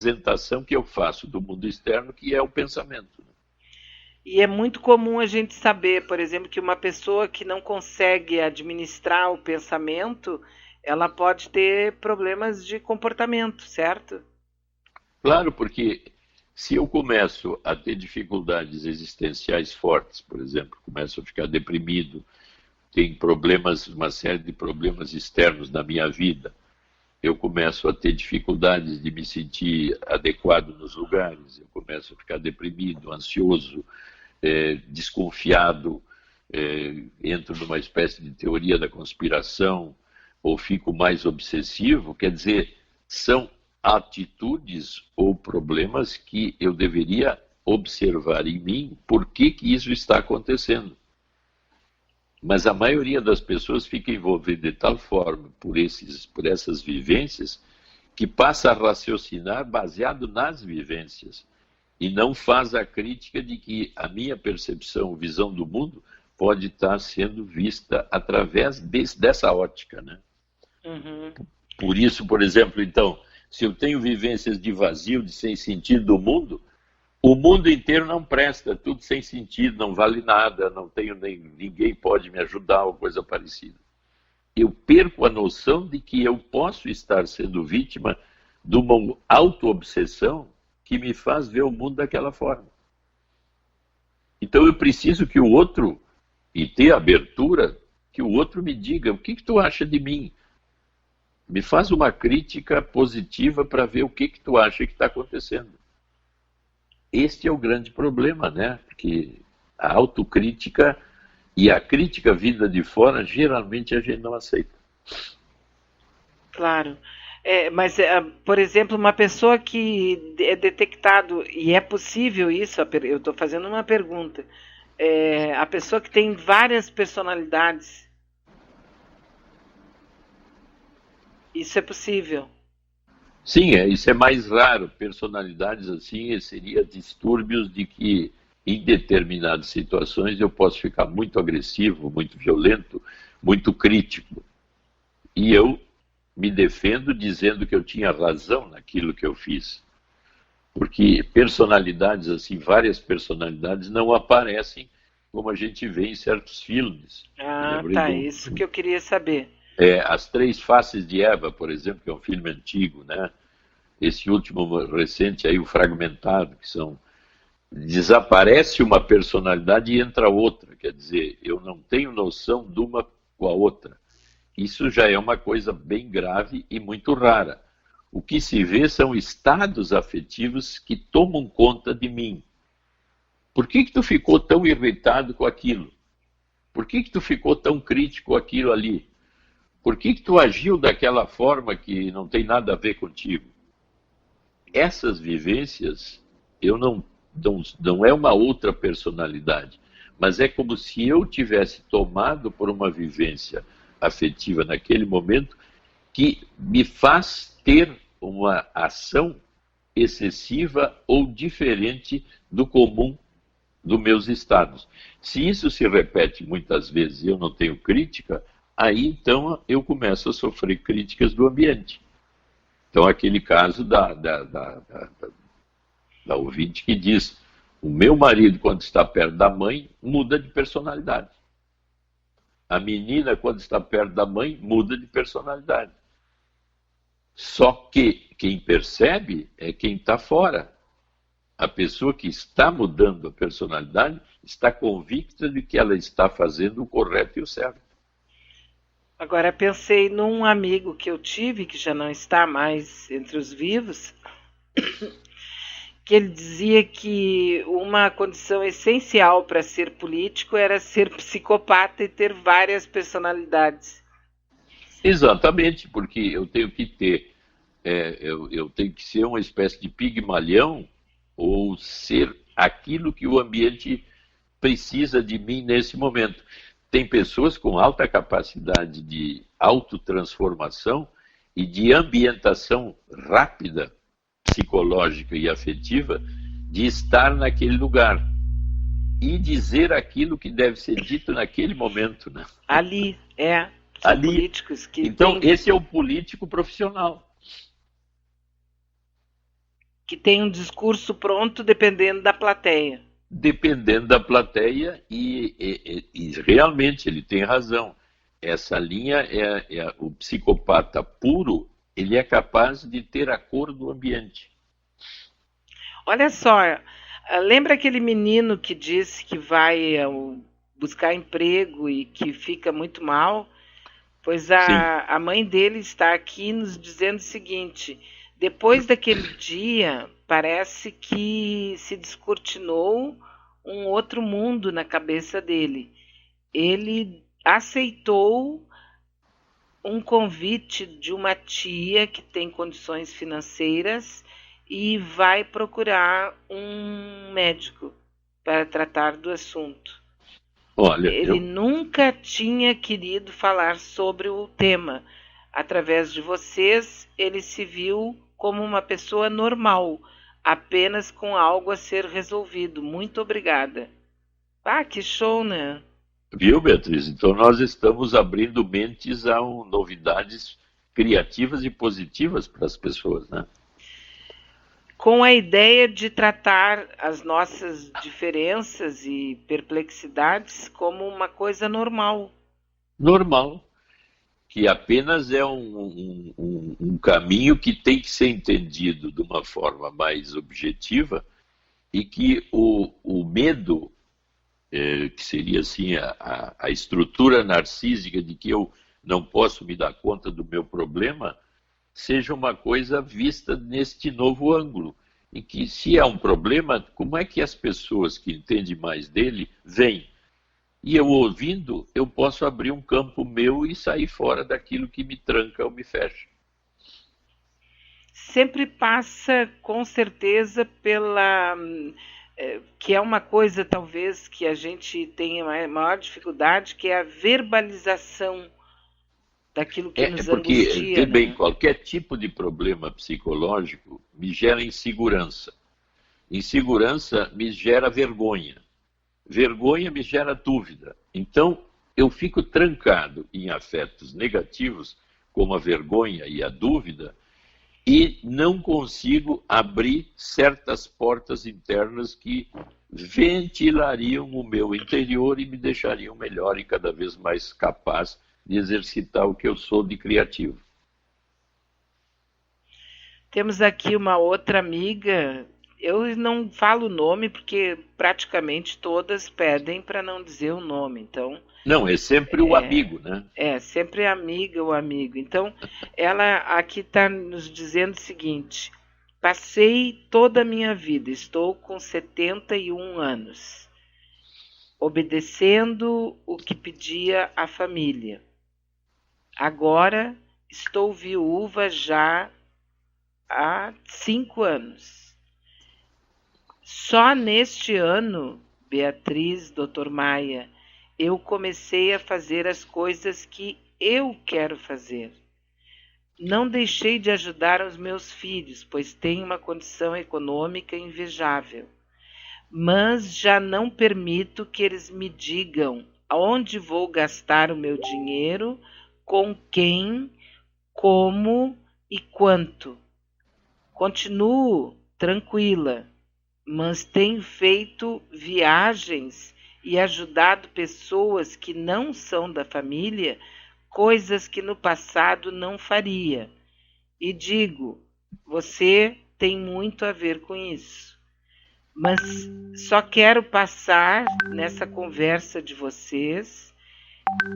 representação que eu faço do mundo externo, que é o pensamento. E é muito comum a gente saber, por exemplo, que uma pessoa que não consegue administrar o pensamento, ela pode ter problemas de comportamento, certo? Claro, porque se eu começo a ter dificuldades existenciais fortes, por exemplo, começo a ficar deprimido, tem problemas, uma série de problemas externos na minha vida, eu começo a ter dificuldades de me sentir adequado nos lugares, eu começo a ficar deprimido, ansioso, desconfiado, entro numa espécie de teoria da conspiração, ou fico mais obsessivo, quer dizer, são atitudes ou problemas que eu deveria observar em mim por que que isso está acontecendo. Mas a maioria das pessoas fica envolvida de tal forma por essas vivências que passa a raciocinar baseado nas vivências e não faz a crítica de que a minha percepção, visão do mundo pode estar sendo vista através dessa ótica, né? Uhum. Por isso, por exemplo, então, se eu tenho vivências de vazio, de sem sentido do mundo, o mundo inteiro não presta, tudo sem sentido, não vale nada, não tenho ninguém pode me ajudar ou coisa parecida. Eu perco a noção de que eu posso estar sendo vítima de uma auto-obsessão que me faz ver o mundo daquela forma. Então eu preciso que o outro, e ter abertura, que o outro me diga, o que tu acha de mim? Me faz uma crítica positiva para ver o que tu acha que está acontecendo. Este é o grande problema, né? Porque a autocrítica e a crítica vinda de fora, geralmente a gente não aceita. Claro. Mas, por exemplo, uma pessoa que é detectado, e é possível isso, eu estou fazendo uma pergunta, a pessoa que tem várias personalidades, isso é possível. Sim, isso é mais raro. Personalidades assim seria distúrbios de que em determinadas situações eu posso ficar muito agressivo, muito violento, muito crítico. E eu me defendo dizendo que eu tinha razão naquilo que eu fiz. Porque personalidades assim, várias personalidades não aparecem como a gente vê em certos filmes. Me Ah, lembrei tá, isso que eu queria saber. As Três Faces de Eva, por exemplo, que é um filme antigo, né? Esse último recente aí, o Fragmentado, que são... Desaparece uma personalidade e entra outra. Quer dizer, eu não tenho noção de uma com a outra. Isso já é uma coisa bem grave e muito rara. O que se vê são estados afetivos que tomam conta de mim. Por que que tu ficou tão irritado com aquilo? Por que que tu ficou tão crítico com aquilo ali? Por que que tu agiu daquela forma que não tem nada a ver contigo? Essas vivências, eu não é uma outra personalidade, mas é como se eu tivesse tomado por uma vivência afetiva naquele momento que me faz ter uma ação excessiva ou diferente do comum dos meus estados. Se isso se repete muitas vezes e eu não tenho crítica, aí então eu começo a sofrer críticas do ambiente. Então, aquele caso da ouvinte que diz: o meu marido, quando está perto da mãe, muda de personalidade. A menina, quando está perto da mãe, muda de personalidade. Só que quem percebe é quem está fora. A pessoa que está mudando a personalidade está convicta de que ela está fazendo o correto e o certo. Agora pensei num amigo que eu tive, que já não está mais entre os vivos, que ele dizia que uma condição essencial para ser político era ser psicopata e ter várias personalidades. Exatamente, porque eu tenho que ter, eu tenho que ser uma espécie de pigmalhão ou ser aquilo que o ambiente precisa de mim nesse momento. Tem pessoas com alta capacidade de autotransformação e de ambientação rápida, psicológica e afetiva, de estar naquele lugar e dizer aquilo que deve ser dito naquele momento, né? Ali, são Ali. políticos que Então, têm... esse é o político profissional. Que tem um discurso pronto dependendo da plateia. Dependendo da plateia, e realmente ele tem razão. Essa linha o psicopata puro, ele é capaz de ter a cor do ambiente. Olha só, lembra aquele menino que disse que vai buscar emprego e que fica muito mal? Pois Sim. a mãe dele está aqui nos dizendo o seguinte: depois daquele dia, parece que se descortinou um outro mundo na cabeça dele. Ele aceitou um convite de uma tia que tem condições financeiras e vai procurar um médico para tratar do assunto. Olha, Ele nunca tinha querido falar sobre o tema. Através de vocês, ele se viu como uma pessoa normal, apenas com algo a ser resolvido. Muito obrigada. Ah, que show, né? viu, Beatriz? Então nós estamos abrindo mentes a novidades criativas e positivas para as pessoas, né? Com a ideia de tratar as nossas diferenças e perplexidades como uma coisa normal. Normal, que apenas é um caminho que tem que ser entendido de uma forma mais objetiva e que o medo, que seria assim a estrutura narcísica de que eu não posso me dar conta do meu problema, seja uma coisa vista neste novo ângulo. E que, se é um problema, como é que as pessoas que entendem mais dele veem? E eu ouvindo, eu posso abrir um campo meu e sair fora daquilo que me tranca ou me fecha. Sempre passa, com certeza, pela. Que é uma coisa, talvez, que a gente tenha maior dificuldade, que é a verbalização daquilo que nos Porque, angustia, vê bem, né? qualquer tipo de problema psicológico me gera insegurança. Insegurança me gera vergonha. Vergonha me gera dúvida. Então, eu fico trancado em afetos negativos, como a vergonha e a dúvida, e não consigo abrir certas portas internas que ventilariam o meu interior e me deixariam melhor e cada vez mais capaz de exercitar o que eu sou de criativo. Temos aqui uma outra amiga. Eu não falo o nome porque praticamente todas pedem para não dizer o nome. Então, Não, é sempre o amigo, né? sempre amiga ou amigo. Então, ela aqui está nos dizendo o seguinte: passei toda a minha vida, estou com 71 anos, obedecendo o que pedia a família. Agora estou viúva já há 5 anos. Só neste ano, Beatriz, Dr. Maia, eu comecei a fazer as coisas que eu quero fazer. Não deixei de ajudar os meus filhos, pois tenho uma condição econômica invejável. Mas já não permito que eles me digam aonde vou gastar o meu dinheiro, com quem, como e quanto. Continuo tranquila, mas tenho feito viagens e ajudado pessoas que não são da família, coisas que no passado não faria. E digo, você tem muito a ver com isso. Mas só quero passar nessa conversa de vocês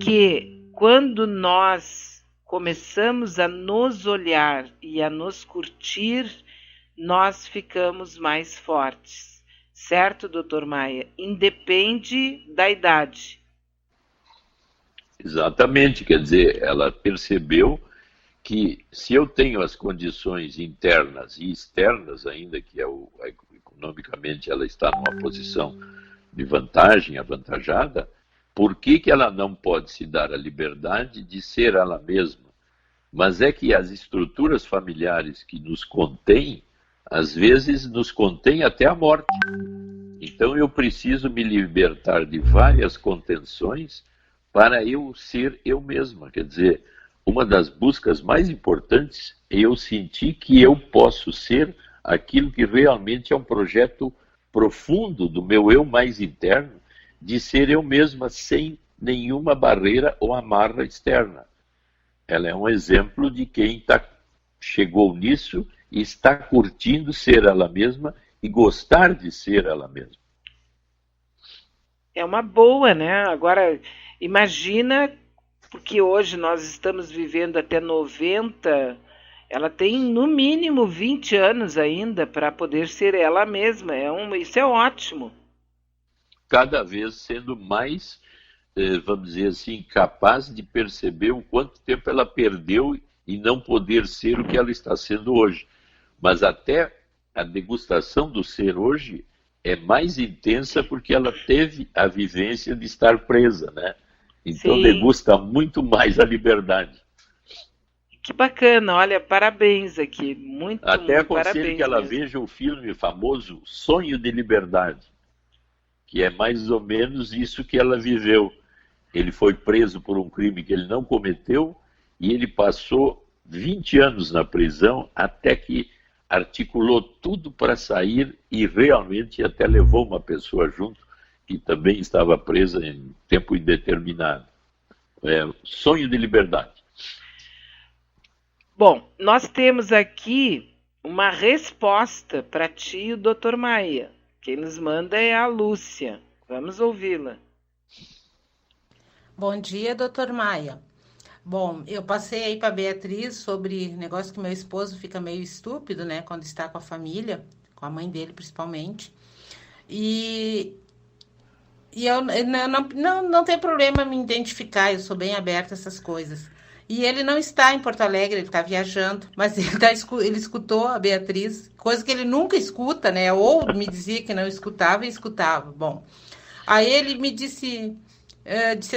que quando nós começamos a nos olhar e a nos curtir, nós ficamos mais fortes. Certo, doutor Maia? Independe da idade. Exatamente, quer dizer, ela percebeu que se eu tenho as condições internas e externas, ainda que economicamente ela está numa posição de vantagem, avantajada, por que ela não pode se dar a liberdade de ser ela mesma? Mas é que as estruturas familiares que nos contêm, às vezes nos contêm até a morte. Então eu preciso me libertar de várias contenções para eu ser eu mesma. Quer dizer, uma das buscas mais importantes é eu sentir que eu posso ser aquilo que realmente é um projeto profundo do meu eu mais interno, de ser eu mesma sem nenhuma barreira ou amarra externa. Ela é um exemplo de quem chegou nisso e está curtindo ser ela mesma e gostar de ser ela mesma. É uma boa, né? Agora, imagina, porque hoje nós estamos vivendo até 90, ela tem no mínimo 20 anos ainda para poder ser ela mesma. Isso é ótimo. Cada vez sendo mais, vamos dizer assim, capaz de perceber o quanto tempo ela perdeu e não poder ser o que ela está sendo hoje. Mas até a degustação do ser hoje é mais intensa porque ela teve a vivência de estar presa, né? Então Sim. degusta muito mais a liberdade. Que bacana, olha, parabéns aqui, Até aconselho parabéns que ela mesmo. veja o filme famoso Sonho de Liberdade, que é mais ou menos isso que ela viveu. Ele foi preso por um crime que ele não cometeu e ele passou 20 anos na prisão até que articulou tudo para sair e realmente até levou uma pessoa junto que também estava presa em tempo indeterminado. Sonho de Liberdade. Bom, nós temos aqui uma resposta para ti, o Dr. Maia. Quem nos manda é a Lúcia. Vamos ouvi-la. Bom dia, doutor Maia. Bom, eu passei aí para Beatriz sobre negócio que meu esposo fica meio estúpido, né, quando está com a família, com a mãe dele principalmente. E eu não tem problema me identificar, eu sou bem aberta a essas coisas. E ele não está em Porto Alegre, ele está viajando, mas ele escutou a Beatriz, coisa que ele nunca escuta, né? Ou me dizia que não escutava e escutava. Bom, aí ele me disse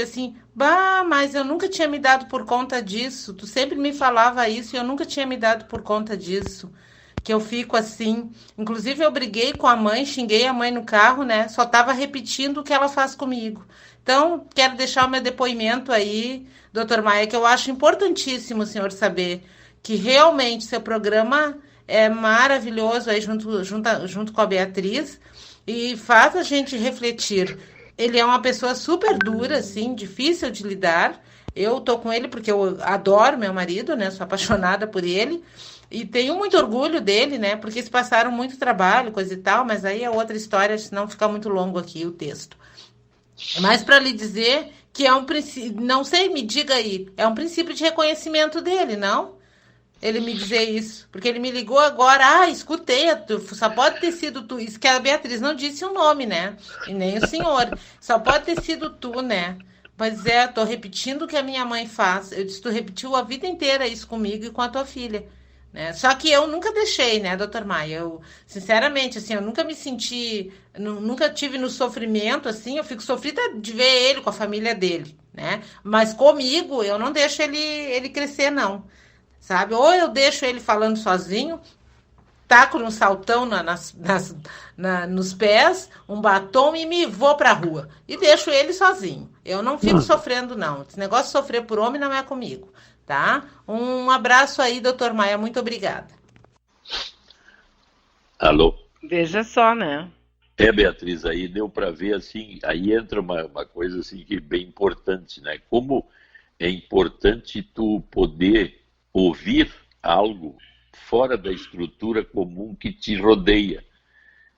assim, bah, mas eu nunca tinha me dado por conta disso, tu sempre me falava isso e eu nunca tinha me dado por conta disso, que eu fico assim, inclusive eu briguei com a mãe, xinguei a mãe no carro, né, só tava repetindo o que ela faz comigo. Então, quero deixar o meu depoimento aí, doutor Maia, que eu acho importantíssimo o senhor saber que realmente seu programa é maravilhoso aí junto com a Beatriz e faz a gente refletir. Ele é uma pessoa super dura, assim, difícil de lidar. Eu tô com ele porque eu adoro meu marido, né? Sou apaixonada por ele. E tenho muito orgulho dele, né? Porque eles passaram muito trabalho, coisa e tal, mas aí é outra história, senão fica muito longo aqui o texto. Mas para lhe dizer que é um princípio, não sei, me diga aí, é um princípio de reconhecimento dele, não? Ele me dizer isso, porque ele me ligou agora, escutei, só pode ter sido tu, isso que a Beatriz não disse o nome, né, e nem o senhor, só pode ter sido tu, né, mas tô repetindo o que a minha mãe faz, eu disse, tu repetiu a vida inteira isso comigo e com a tua filha, né, só que eu nunca deixei, né, doutor Maia, eu, sinceramente, assim, eu nunca me senti, nunca tive no sofrimento, assim, eu fico sofrida de ver ele com a família dele, né, mas comigo, eu não deixo ele crescer, não. Sabe? Ou eu deixo ele falando sozinho, taco um saltão nos pés, um batom e me vou pra rua. E deixo ele sozinho. Eu não fico sofrendo, não. Esse negócio de sofrer por homem não é comigo. Tá? Um abraço aí, doutor Maia. Muito obrigada. Alô? Veja só, né? Beatriz, aí deu para ver, assim, aí entra uma coisa assim que é bem importante, né? Como é importante tu poder ouvir algo fora da estrutura comum que te rodeia.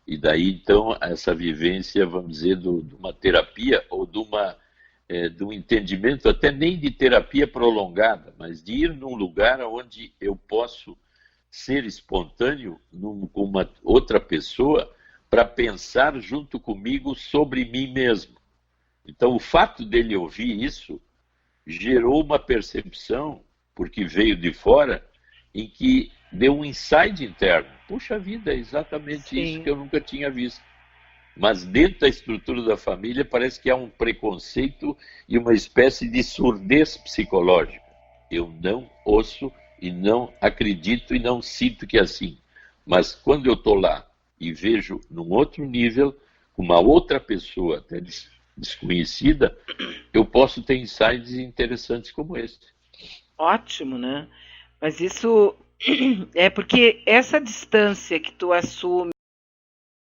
E daí, então, essa vivência, vamos dizer, de uma terapia ou de um entendimento, até nem de terapia prolongada, mas de ir num lugar onde eu posso ser espontâneo com uma outra pessoa para pensar junto comigo sobre mim mesmo. Então, o fato dele ouvir isso gerou uma percepção, porque veio de fora, em que deu um insight interno. Puxa vida, é exatamente Sim. Isso que eu nunca tinha visto. Mas dentro da estrutura da família parece que há um preconceito e uma espécie de surdez psicológica. Eu não ouço e não acredito e não sinto que é assim. Mas quando eu estou lá e vejo num outro nível, com uma outra pessoa até desconhecida, eu posso ter insights interessantes como esse. Ótimo, né? Mas isso É porque essa distância que tu assume